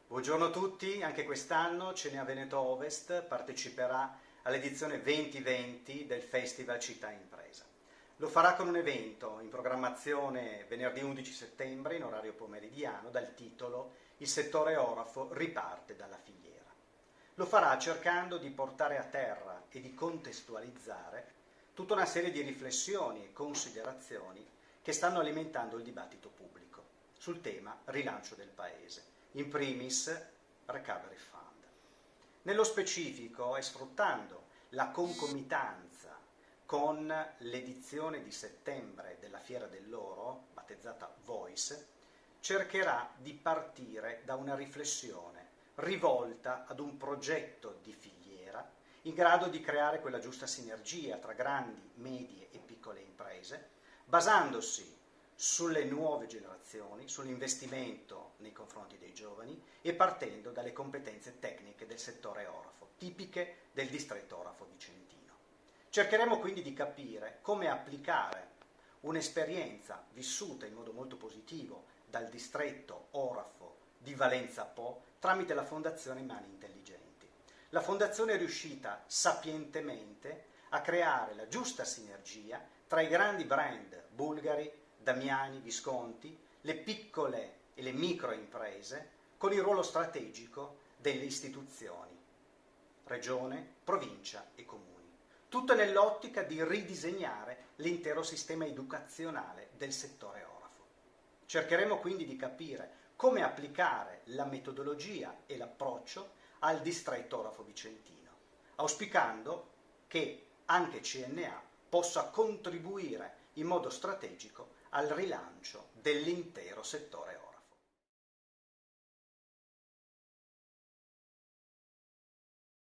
Buongiorno a tutti, anche quest'anno Cnea Veneto Ovest parteciperà all'edizione 2020 del Festival Città Impresa. Lo farà con un evento in programmazione venerdì 11 settembre in orario pomeridiano dal titolo Il settore orafo riparte dalla filiera. Lo farà cercando di portare a terra e di contestualizzare tutta una serie di riflessioni e considerazioni che stanno alimentando il dibattito pubblico sul tema rilancio del Paese. In primis Recovery Fund. Nello specifico e sfruttando la concomitanza con l'edizione di settembre della Fiera dell'Oro, battezzata Voice, cercherà di partire da una riflessione rivolta ad un progetto di filiera in grado di creare quella giusta sinergia tra grandi, medie e piccole imprese, basandosi sulle nuove generazioni, sull'investimento nei confronti dei giovani e partendo dalle competenze tecniche del settore orafo, tipiche del distretto orafo vicentino. Cercheremo quindi di capire come applicare un'esperienza vissuta in modo molto positivo dal distretto orafo di Valenza Po tramite la Fondazione Mani Intelligenti. La Fondazione è riuscita sapientemente a creare la giusta sinergia tra i grandi brand bulgari, Damiani, Visconti, le piccole e le micro imprese, con il ruolo strategico delle istituzioni, regione, provincia e comuni. Tutto nell'ottica di ridisegnare l'intero sistema educazionale del settore orafo. Cercheremo quindi di capire come applicare la metodologia e l'approccio al distretto orafo vicentino, auspicando che anche CNA possa contribuire in modo strategico al rilancio dell'intero settore orafo.